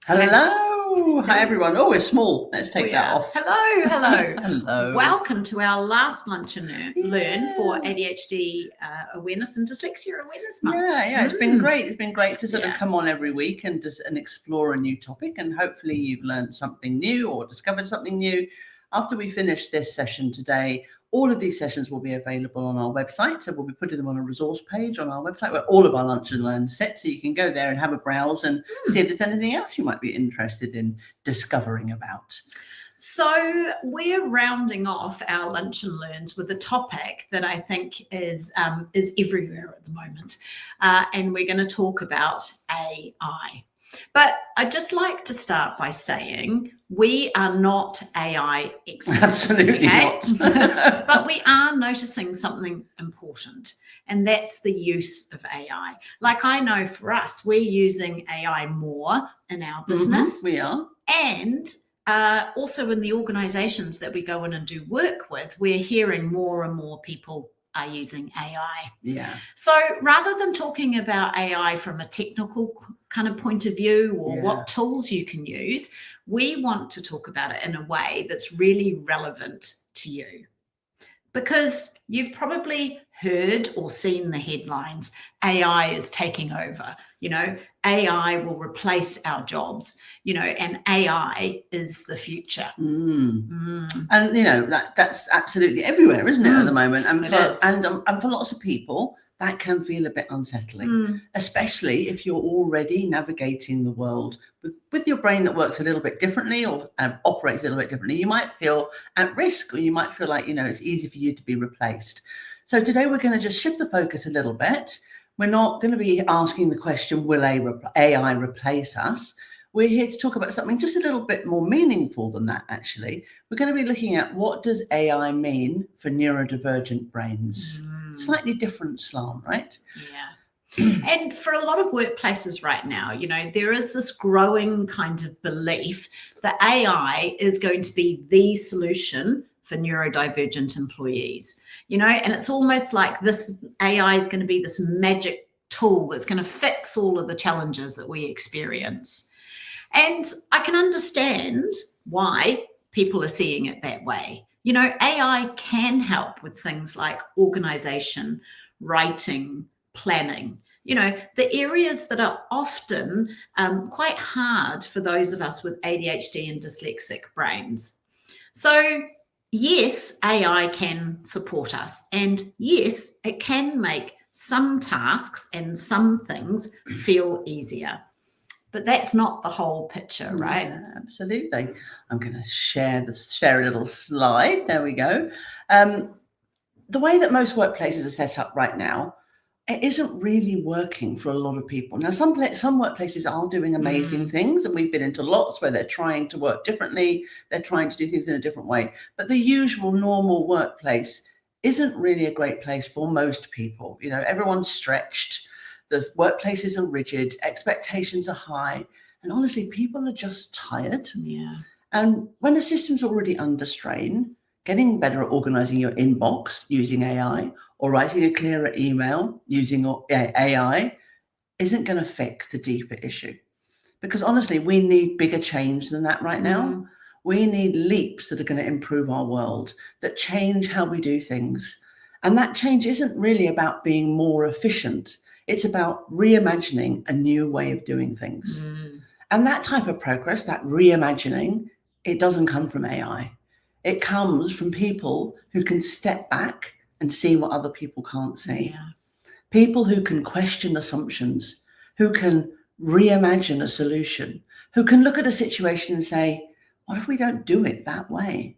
Hello. Hi, everyone. Oh, it's small. Let's take that off. Hello. Hello. Welcome to our last Lunch and Learn for ADHD awareness and dyslexia awareness month. Yeah. It's been great. It's been great to sort of come on every week and explore a new topic. And hopefully you've learned something new or discovered something new. After we finish this session today, all of these sessions will be available on our website. So we'll be putting them on a resource page on our website where all of our Lunch and Learn sit. So you can go there and have a browse and see if there's anything else you might be interested in discovering about. So we're rounding off our Lunch and Learns with a topic that I think is everywhere at the moment. And we're going to talk about AI. But I'd just like to start by saying we are not AI experts. Absolutely not. But we are noticing something important, and that's the use of AI. Like, I know for us, we're using AI more in our business. We are. And also in the organizations that we go in and do work with, we're hearing more and more people are using AI. Yeah. So rather than talking about AI from a technical kind of point of view or what tools you can use, we want to talk about it in a way that's really relevant to you. Because you've probably heard or seen the headlines, AI is taking over, AI will replace our jobs, and AI is the future. And, that's absolutely everywhere, isn't it, at the moment? And for lots of people, that can feel a bit unsettling, especially if you're already navigating the world with your brain that works a little bit differently or operates a little bit differently. You might feel at risk, or you might feel like, it's easy for you to be replaced. So today we're going to just shift the focus a little bit. We're not going to be asking the question, will AI replace us? We're here to talk about something just a little bit more meaningful than that, actually. We're going to be looking at, what does AI mean for neurodivergent brains? Slightly different slant, right? Yeah. And for a lot of workplaces right now, there is this growing kind of belief that AI is going to be the solution for neurodivergent employees, and it's almost like this AI is going to be this magic tool that's going to fix all of the challenges that we experience. And I can understand why people are seeing it that way. AI can help with things like organization, writing, planning, the areas that are often quite hard for those of us with ADHD and dyslexic brains. So yes, AI can support us. And yes, it can make some tasks and some things feel easier. But that's not the whole picture, right? Yeah, absolutely. I'm going to share a little slide. There we go. The way that most workplaces are set up right now, it isn't really working for a lot of people. Now, some workplaces are doing amazing things, and we've been into lots where they're trying to work differently. They're trying to do things in a different way. But the usual normal workplace isn't really a great place for most people. Everyone's stretched. The workplaces are rigid, expectations are high, and honestly, people are just tired. Yeah. And when the system's already under strain, getting better at organizing your inbox using AI or writing a clearer email using AI isn't going to fix the deeper issue. Because honestly, we need bigger change than that right now. We need leaps that are going to improve our world, that change how we do things. And that change isn't really about being more efficient. It's about reimagining a new way of doing things. And that type of progress, that reimagining, it doesn't come from AI. It comes from people who can step back and see what other people can't see. Yeah. People who can question assumptions, who can reimagine a solution, who can look at a situation and say, what if we don't do it that way?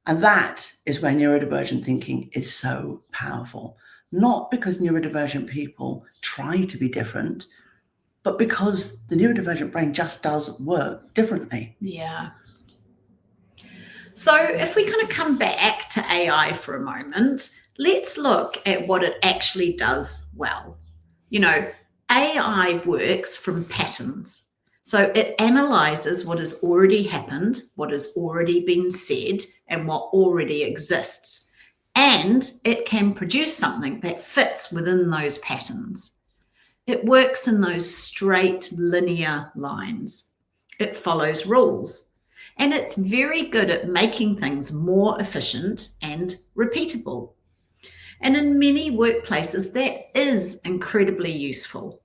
And that is where neurodivergent thinking is so powerful. Not because neurodivergent people try to be different, but because the neurodivergent brain just does work differently. Yeah. So if we kind of come back to AI for a moment, let's look at what it actually does well. AI works from patterns. So it analyzes what has already happened, what has already been said, and what already exists. And it can produce something that fits within those patterns. It works in those straight linear lines. It follows rules. And it's very good at making things more efficient and repeatable. And in many workplaces, that is incredibly useful.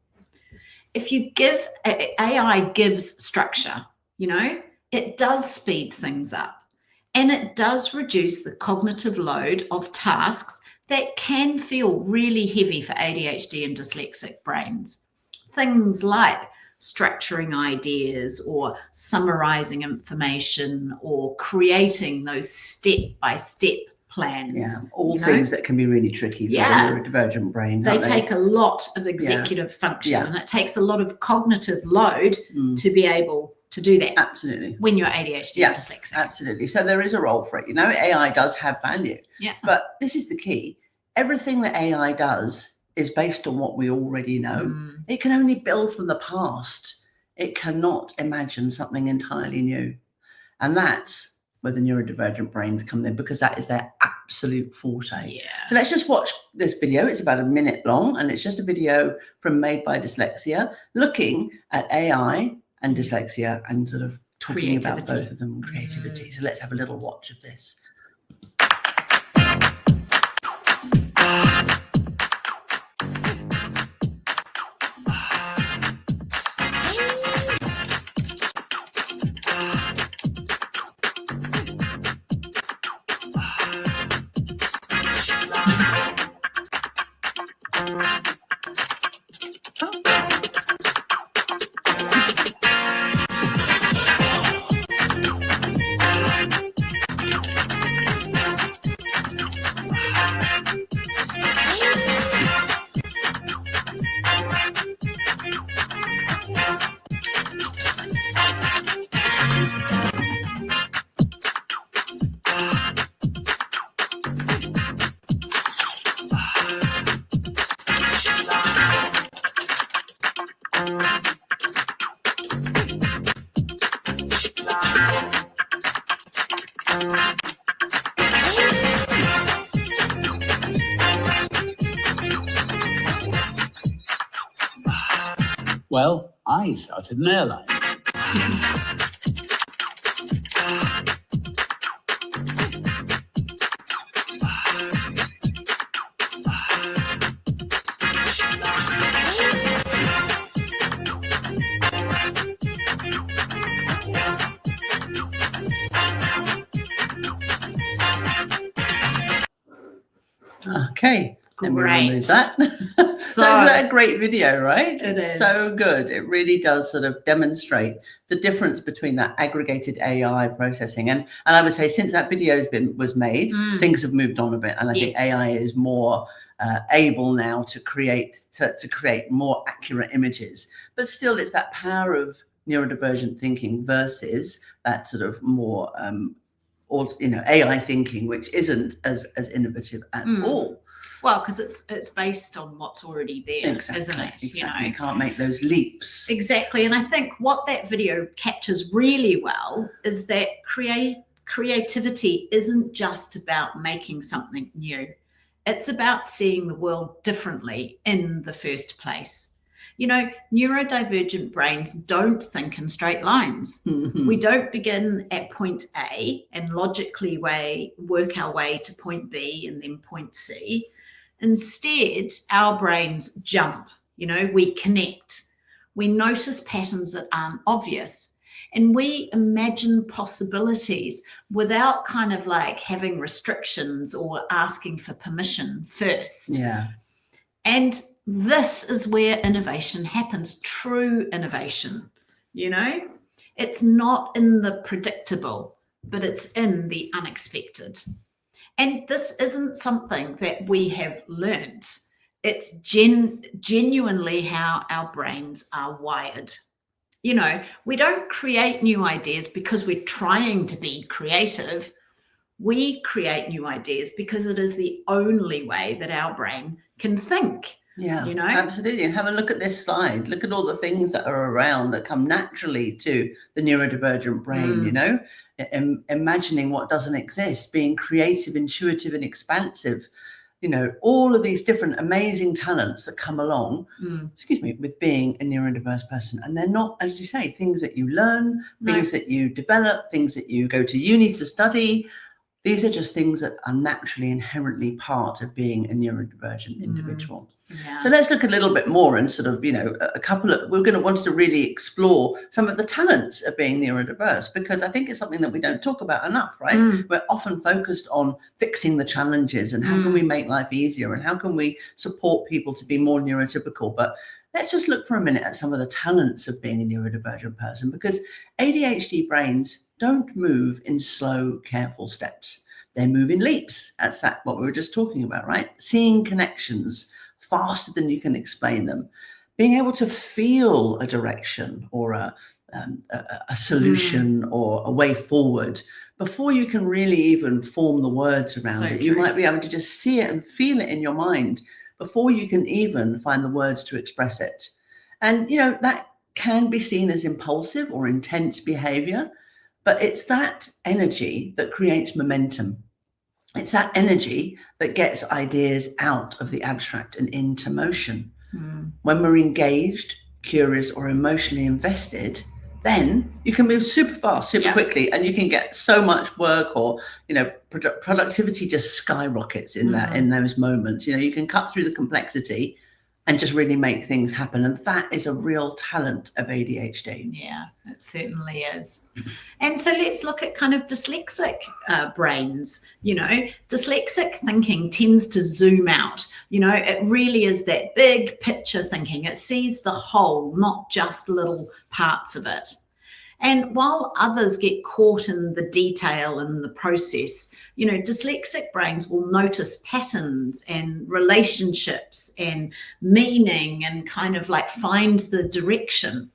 If you give AI gives structure, it does speed things up, and it does reduce the cognitive load of tasks that can feel really heavy for ADHD and dyslexic brains. Things like structuring ideas or summarizing information or creating those step-by-step plans. Yeah, all things that can be really tricky for the neurodivergent brain. They take a lot of executive function, and it takes a lot of cognitive load to be able to do that. Absolutely. When you're ADHD and dyslexic. Absolutely. So there is a role for it. AI does have value. Yeah. But this is the key. Everything that AI does is based on what we already know. It can only build from the past. It cannot imagine something entirely new. And that's where the neurodivergent brains come in, because that is their absolute forte. Yeah. So let's just watch this video. It's about a minute long, and it's just a video Made by Dyslexia, looking at AI and dyslexia and sort of talking about both of them and creativity. So let's have a little watch of this. Well, I started an airline. Okay. Let me remove that. So isn't that a great video, right? It's so good. It really does sort of demonstrate the difference between that aggregated AI processing. And I would say since that video was made, things have moved on a bit. And I think AI is more able now to create more accurate images. But still, it's that power of neurodivergent thinking versus that sort of more AI thinking, which isn't as innovative at all. Well, because it's based on what's already there, isn't it? Exactly. You can't make those leaps. Exactly. And I think what that video captures really well is that creativity isn't just about making something new. It's about seeing the world differently in the first place. Neurodivergent brains don't think in straight lines. We don't begin at point A and logically work our way to point B and then point C. Instead, our brains jump, we connect, we notice patterns that aren't obvious, and we imagine possibilities without kind of like having restrictions or asking for permission first. Yeah. And this is where innovation happens, true innovation. It's not in the predictable, but it's in the unexpected. And this isn't something that we have learned. It's genuinely how our brains are wired. We don't create new ideas because we're trying to be creative. We create new ideas because it is the only way that our brain can think. Yeah, absolutely. And have a look at this slide. Look at all the things that are around that come naturally to the neurodivergent brain, imagining what doesn't exist, being creative, intuitive, and expansive, all of these different amazing talents that come along, with being a neurodiverse person. And they're not, as you say, things that you learn, things that you develop, things that you go to uni to study. These are just things that are naturally, inherently part of being a neurodivergent individual. Yeah. So let's look a little bit more and sort of, we're going to want to really explore some of the talents of being neurodiverse, because I think it's something that we don't talk about enough, right? We're often focused on fixing the challenges and how can we make life easier and how can we support people to be more neurotypical. But let's just look for a minute at some of the talents of being a neurodivergent person, because ADHD brains don't move in slow, careful steps. They move in leaps. That's what we were just talking about, right? Seeing connections faster than you can explain them. Being able to feel a direction or a solution or a way forward before you can really even form the words around it. You might be able to just see it and feel it in your mind before you can even find the words to express it. And, that can be seen as impulsive or intense behavior, but it's that energy that creates momentum. It's that energy that gets ideas out of the abstract and into motion. When we're engaged, curious, or emotionally invested, then you can move super fast, super quickly, and you can get so much work, or productivity just skyrockets in those moments. You can cut through the complexity and just really make things happen, and that is a real talent of ADHD. Yeah, it certainly is. And so let's look at kind of dyslexic brains. Dyslexic thinking tends to zoom out. It really is that big picture thinking. It sees the whole, not just little parts of it. And while others get caught in the detail and the process, dyslexic brains will notice patterns and relationships and meaning and kind of like find the direction.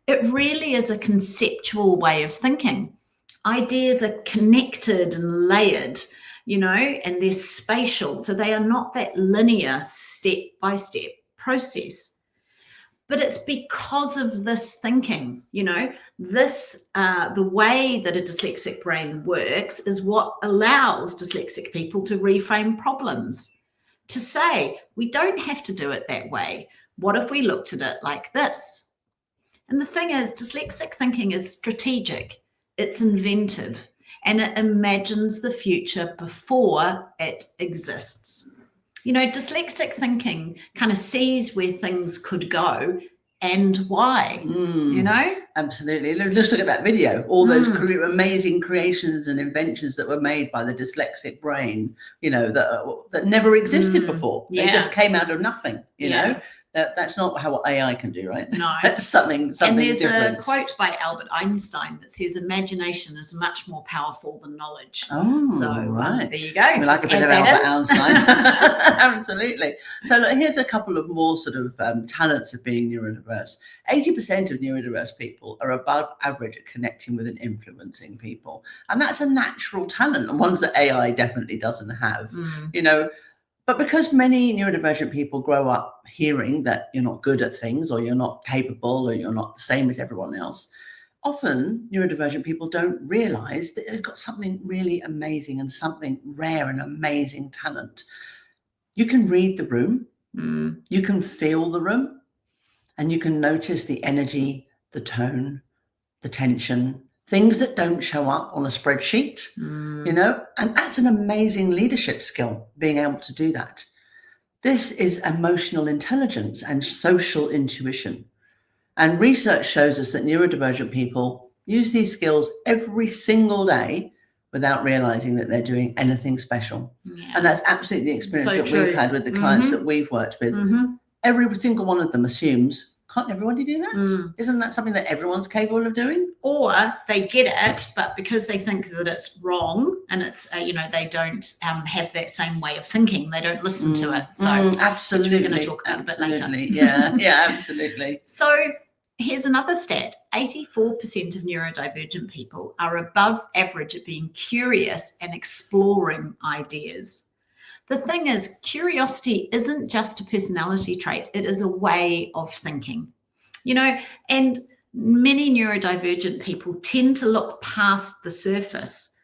It really is a conceptual way of thinking. Ideas are connected and layered, and they're spatial. So they are not that linear step-by-step process. But it's because of this thinking, the way that a dyslexic brain works is what allows dyslexic people to reframe problems, to say, we don't have to do it that way. What if we looked at it like this? And the thing is, dyslexic thinking is strategic, it's inventive, and it imagines the future before it exists. Dyslexic thinking kind of sees where things could go and why, Absolutely. Let's look at that video. All those amazing creations and inventions that were made by the dyslexic brain, that never existed before. They just came out of nothing, That's not how AI can do, right? No. That's something and there's different. A quote by Albert Einstein that says imagination is much more powerful than knowledge. Oh, so right. There you go. We like a bit of Albert Einstein. Absolutely. So look, here's a couple of more sort of talents of being neurodiverse. 80% of neurodiverse people are above average at connecting with and influencing people. And that's a natural talent, and ones that AI definitely doesn't have, But because many neurodivergent people grow up hearing that you're not good at things, or you're not capable, or you're not the same as everyone else, often neurodivergent people don't realize that they've got something really amazing and something rare and amazing talent. You can read the room, you can feel the room, and you can notice the energy, the tone, the tension, things that don't show up on a spreadsheet, and that's an amazing leadership skill, being able to do that. This is emotional intelligence and social intuition. And research shows us that neurodivergent people use these skills every single day without realizing that they're doing anything special. Yeah. And that's absolutely the experience we've had with the clients that we've worked with. Every single one of them assumes, can't everybody do that? Isn't that something that everyone's capable of doing? Or they get it, but because they think that it's wrong and it's, they don't have that same way of thinking, they don't listen to it. So absolutely. Which we're going to talk about a bit later. Yeah, absolutely. So here's another stat. 84% of neurodivergent people are above average at being curious and exploring ideas. The thing is, curiosity isn't just a personality trait. It is a way of thinking, and many neurodivergent people tend to look past the surface.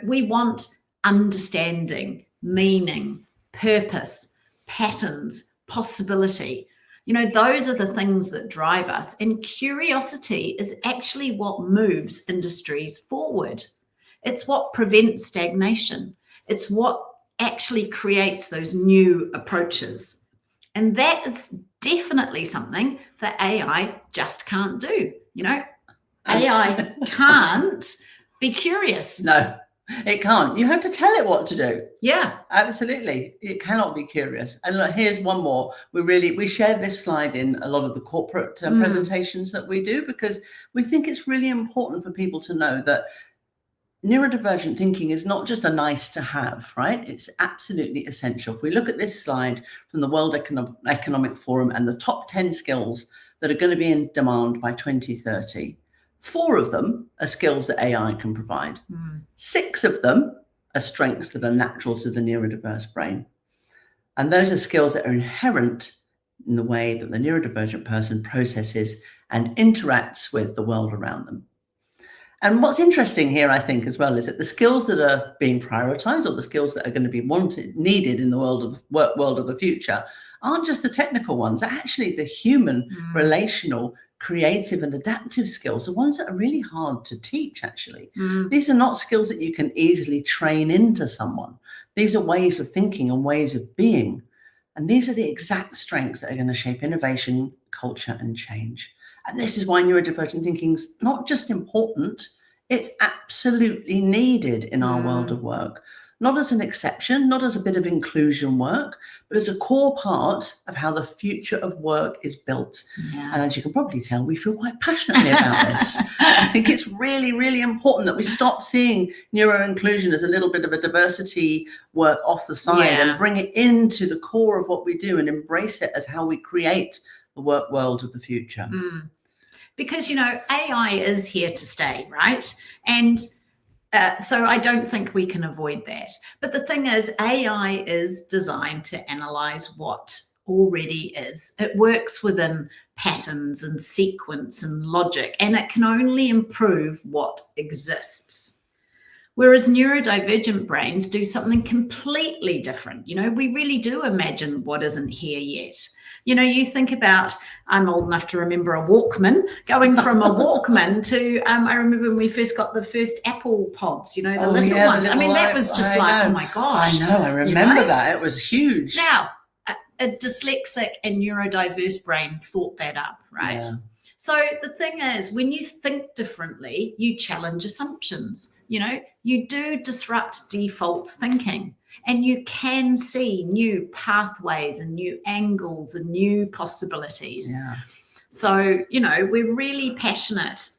We want understanding, meaning, purpose, patterns, possibility. You know, those are the things that drive us. And curiosity is actually what moves industries forward. It's what prevents stagnation. It's what actually creates those new approaches. And that is definitely something that AI just can't do. You know, AI can't be curious. No, it can't. You have to tell it what to do. Yeah. Absolutely. It cannot be curious. And look, here's one more. We share this slide in a lot of the corporate presentations that we do, because we think it's really important for people to know that neurodivergent thinking is not just a nice to have, right? It's absolutely essential. If we look at this slide from the World Economic Forum and the top 10 skills that are going to be in demand by 2030, 4 of them are skills that AI can provide. 6 of them are strengths that are natural to the neurodiverse brain. And those are skills that are inherent in the way that the neurodivergent person processes and interacts with the world around them. And what's interesting here, I think, as well, is that the skills that are being prioritized, or the skills that are going to be needed in the world of the future, aren't just the technical ones. Actually, the human, relational, creative and adaptive skills are ones that are really hard to teach, actually. These are not skills that you can easily train into someone. These are ways of thinking and ways of being. And these are the exact strengths that are going to shape innovation, culture, and change. And this is why neurodivergent thinking is not just important, it's absolutely needed in our world of work. Not as an exception, not as a bit of inclusion work, but as a core part of how the future of work is built. And as you can probably tell, we feel quite passionately about this. I think it's really, really important that we stop seeing neuro-inclusion as a little bit of a diversity work off the side and bring it into the core of what we do and embrace it as how we create the work world of the future. Because, you know, AI is here to stay, right? And so I don't think we can avoid that. But the thing is, AI is designed to analyze what already is. It works within patterns and sequence and logic, and it can only improve what exists. Whereas neurodivergent brains do something completely different. You know, we really do imagine what isn't here yet. You know, you think about, I'm old enough to remember a Walkman, going from a Walkman to, I remember when we first got the first Apple pods, you know, the little ones. I mean, that was just like, oh my gosh. I know, I remember that. It was huge. Now, a dyslexic and neurodiverse brain thought that up, right? Yeah. So the thing is, when you think differently, you challenge assumptions. You know, you do disrupt default thinking. And you can see new pathways and new angles and new possibilities. So, you know, we're really passionate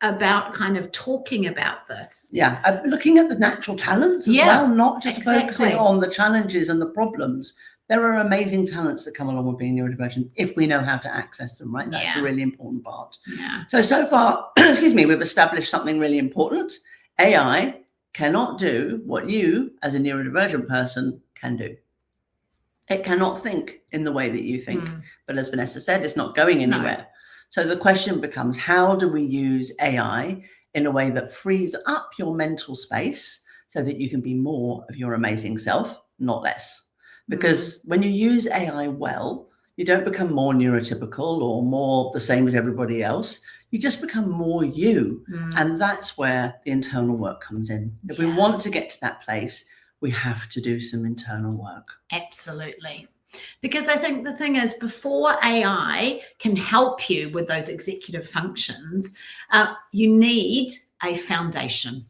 about kind of talking about this. Looking at the natural talents as well, not just focusing on the challenges and the problems. There are amazing talents that come along with being neurodivergent if we know how to access them, right? That's a really important part. So far, excuse me, we've established something really important. AI cannot do what you, as a neurodivergent person, can do. It cannot think in the way that you think. But as Vanessa said, it's not going anywhere. So the question becomes, how do we use AI in a way that frees up your mental space so that you can be more of your amazing self, not less? Because when you use AI well, you don't become more neurotypical or more the same as everybody else. You just become more you. And that's where the internal work comes in. If we want to get to that place, we have to do some internal work. Absolutely. Because I think the thing is, before AI can help you with those executive functions, you need a foundation.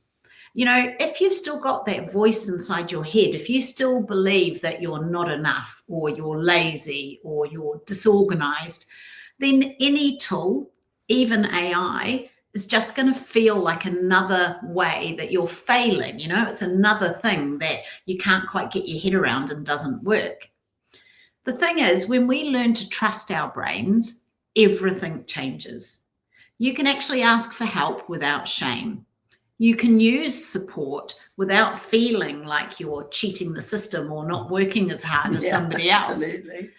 You know, if you've still got that voice inside your head, if you still believe that you're not enough, or you're lazy, or you're disorganized, then any tool, even AI, is just going to feel like another way that you're failing. You know, it's another thing that you can't quite get your head around and doesn't work. The thing is, when we learn to trust our brains, everything changes. You can actually ask for help without shame. You can use support without feeling like you're cheating the system or not working as hard as somebody else. Absolutely.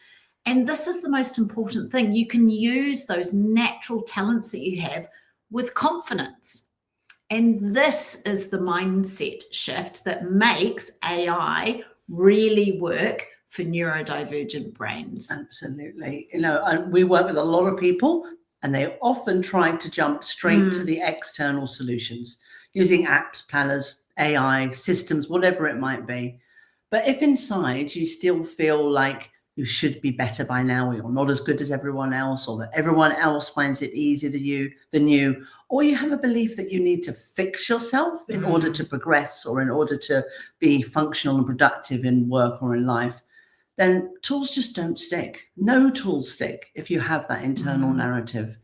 And this is the most important thing. You can use those natural talents that you have with confidence. And this is the mindset shift that makes AI really work for neurodivergent brains. Absolutely. And we work with a lot of people, and they often try to jump straight to the external solutions using apps, planners, AI, systems, whatever it might be. But if inside you still feel like you should be better by now, or you're not as good as everyone else, or that everyone else finds it easier than you, or you have a belief that you need to fix yourself in order to progress or in order to be functional and productive in work or in life, then tools just don't stick. No tools stick if you have that internal narrative,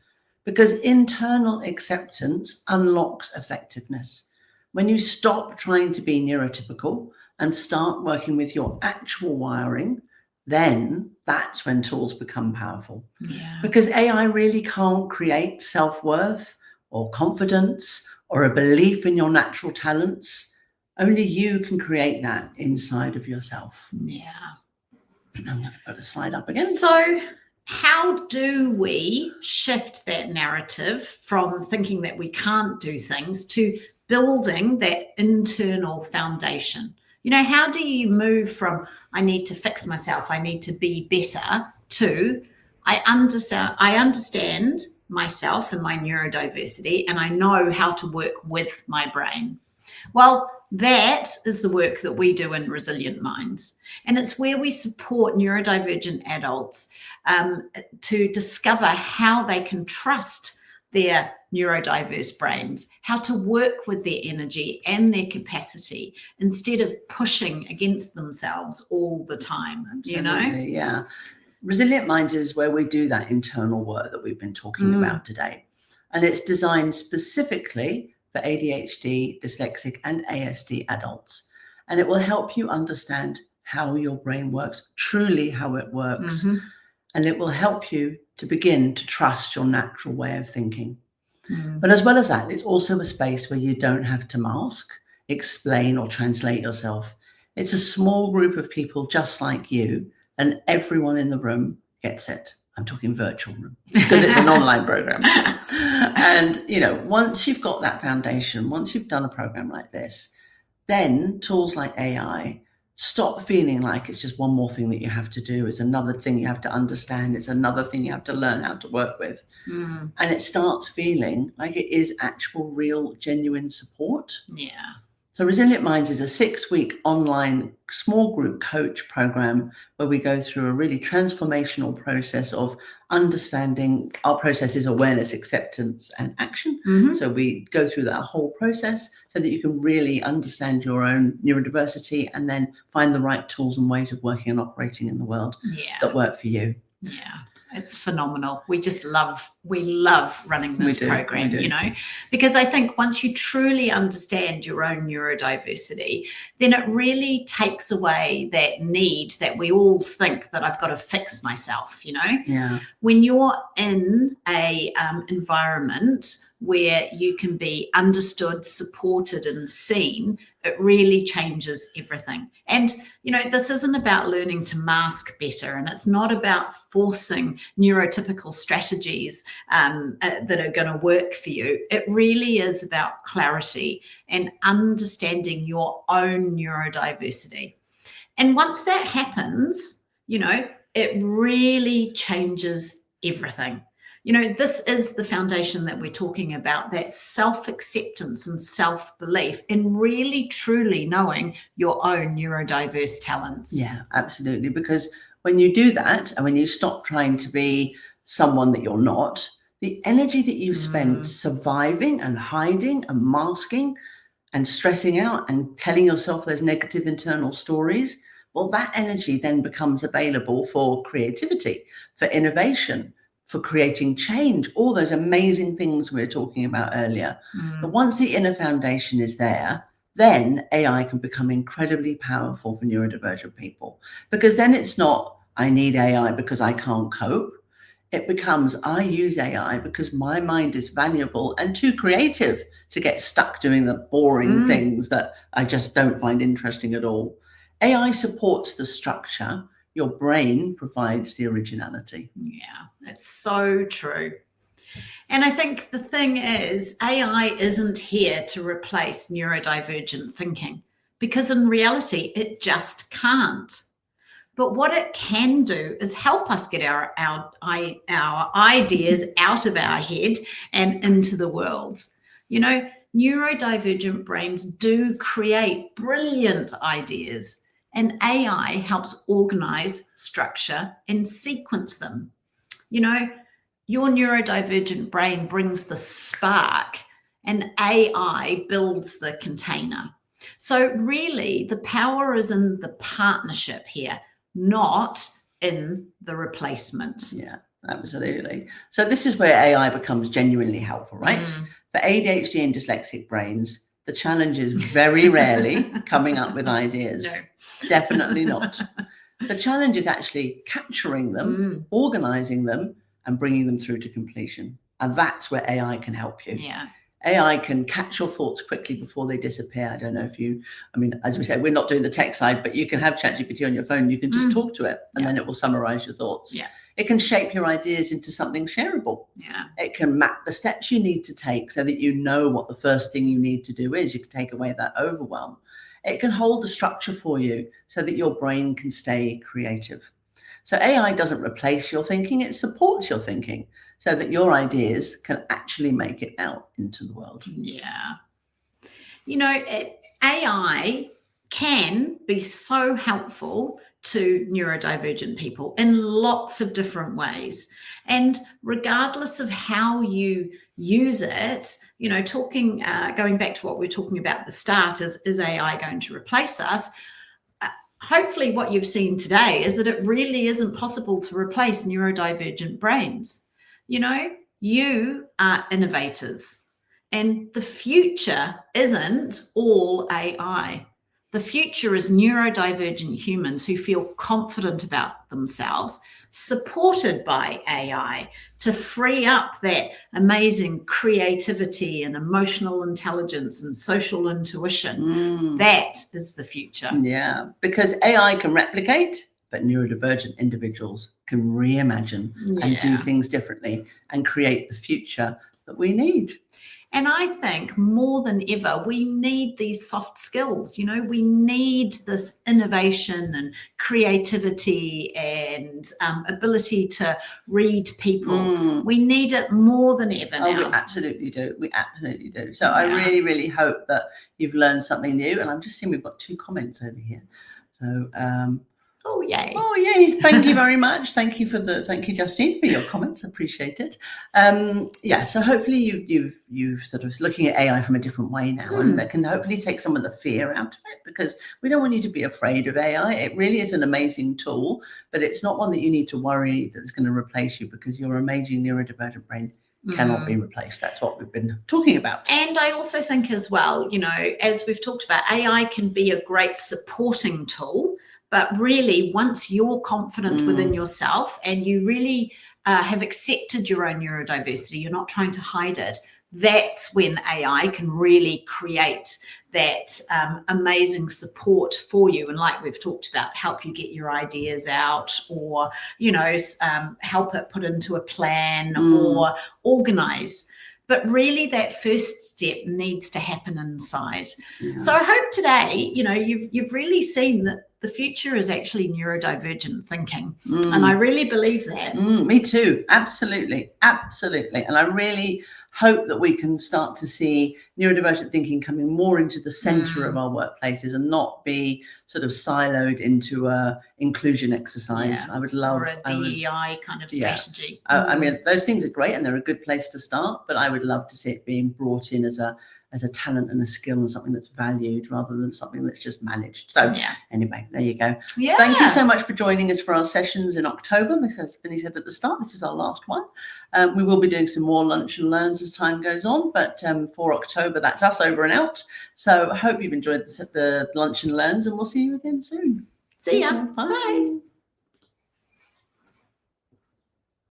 because internal acceptance unlocks effectiveness. When you stop trying to be neurotypical and start working with your actual wiring, then that's when tools become powerful. Yeah. Because AI really can't create self-worth or confidence or a belief in your natural talents. Only you can create that inside of yourself. Yeah. I'm going to put the slide up again. So how do we shift that narrative from thinking that we can't do things to building that internal foundation? How do you move from I need to fix myself, I need to be better, to I understand myself and my neurodiversity, and I know how to work with my brain? Well, that is the work that we do in Resilient Minds. And it's where we support neurodivergent adults to discover how they can trust their neurodiverse brains, how to work with their energy and their capacity instead of pushing against themselves all the time. Absolutely, yeah. Resilient Minds is where we do that internal work that we've been talking about today. And it's designed specifically for ADHD, dyslexic, and ASD adults. And it will help you understand how your brain works, truly how it works. And it will help you to begin to trust your natural way of thinking. But as well as that, it's also a space where you don't have to mask, explain, or translate yourself. It's a small group of people just like you, and everyone in the room gets it. I'm talking virtual room because it's an online program. And, once you've got that foundation, once you've done a program like this, then tools like AI stop feeling like it's just one more thing that you have to do. It's another thing you have to understand. It's another thing you have to learn how to work with. And it starts feeling like it is actual, real, genuine support. Yeah. So Resilient Minds is a 6-week online small group coach program where we go through a really transformational process of understanding. Our process is awareness, acceptance, and action. So we go through that whole process so that you can really understand your own neurodiversity and then find the right tools and ways of working and operating in the world that work for you. Yeah. It's phenomenal. We love running this program, because I think once you truly understand your own neurodiversity, then it really takes away that need that we all think that I've got to fix myself, Yeah. When you're in a environment where you can be understood, supported, and seen, it really changes everything. And, this isn't about learning to mask better, and it's not about forcing neurotypical strategies that are going to work for you. It really is about clarity and understanding your own neurodiversity. And once that happens, it really changes everything. This is the foundation that we're talking about, that self-acceptance and self-belief in really, truly knowing your own neurodiverse talents. Yeah, absolutely. Because when you do that and when you stop trying to be someone that you're not, the energy that you spent surviving and hiding and masking and stressing out and telling yourself those negative internal stories, well, that energy then becomes available for creativity, for innovation, for creating change, all those amazing things we were talking about earlier. But once the inner foundation is there, then AI can become incredibly powerful for neurodivergent people. Because then it's not, I need AI because I can't cope. It becomes, I use AI because my mind is valuable and too creative to get stuck doing the boring things that I just don't find interesting at all. AI supports the structure. Your brain provides the originality. Yeah, that's so true. And I think the thing is, AI isn't here to replace neurodivergent thinking, because in reality, it just can't. But what it can do is help us get our ideas out of our head and into the world. You know, neurodivergent brains do create brilliant ideas, and AI helps organize, structure, and sequence them. You know, your neurodivergent brain brings the spark, and AI builds the container. So really, the power is in the partnership here, not in the replacement. Yeah, absolutely. So this is where AI becomes genuinely helpful, right? For ADHD and dyslexic brains, the challenge is very rarely coming up with ideas. No. Definitely not. The challenge is actually capturing them, organizing them, and bringing them through to completion. And that's where AI can help you. Yeah. AI can catch your thoughts quickly before they disappear. I don't know if you, I mean, as we said, we're not doing the tech side, but you can have ChatGPT on your phone. You can just talk to it and then it will summarize your thoughts. Yeah. It can shape your ideas into something shareable. Yeah. It can map the steps you need to take so that you know what the first thing you need to do is. You can take away that overwhelm. It can hold the structure for you so that your brain can stay creative. So AI doesn't replace your thinking, it supports your thinking so that your ideas can actually make it out into the world. Yeah. You know, AI can be so helpful to neurodivergent people in lots of different ways. And regardless of how you use it, you know, going back to what we were talking about at the start, is AI going to replace us? Hopefully what you've seen today is that it really isn't possible to replace neurodivergent brains. You know, you are innovators, and the future isn't all AI. The future is neurodivergent humans who feel confident about themselves, supported by AI to free up that amazing creativity and emotional intelligence and social intuition. That is the future. Yeah, because AI can replicate, but neurodivergent individuals can reimagine and do things differently and create the future that we need. And I think more than ever, we need these soft skills. You know, we need this innovation and creativity and ability to read people. We need it more than ever now. Oh, we absolutely do. We absolutely do. So I really, really hope that you've learned something new. And I'm just seeing we've got 2 comments over here. So, oh yay! Oh yay! Thank you very much. Thank you, Justine, for your comments. Appreciate it. Yeah. So hopefully you've sort of looking at AI from a different way now, and it can hopefully take some of the fear out of it, because we don't want you to be afraid of AI. It really is an amazing tool, but it's not one that you need to worry that it's going to replace you, because your amazing neurodivergent brain cannot be replaced. That's what we've been talking about. And I also think as well, you know, as we've talked about, AI can be a great supporting tool. But really, once you're confident within yourself and you really have accepted your own neurodiversity, you're not trying to hide it, that's when AI can really create that amazing support for you. And like we've talked about, help you get your ideas out, or, you know, help it put into a plan or organize. But really, that first step needs to happen inside. So I hope today, you know, you've really seen that the future is actually neurodivergent thinking. And I really believe that. Me too. Absolutely. Absolutely. And I really hope that we can start to see neurodivergent thinking coming more into the center of our workplaces and not be sort of siloed into a inclusion exercise. I would love, or a DEI kind of strategy. I mean, those things are great and they're a good place to start, but I would love to see it being brought in as a talent and a skill and something that's valued rather than something that's just managed. So anyway, there you go. Thank you so much for joining us for our sessions in October. This, as Vinny said at the start, this is our last one. We will be doing some more lunch and learns as time goes on, but for October, that's us over and out. So I hope you've enjoyed the lunch and learns, and we'll see you again soon. See ya. Bye.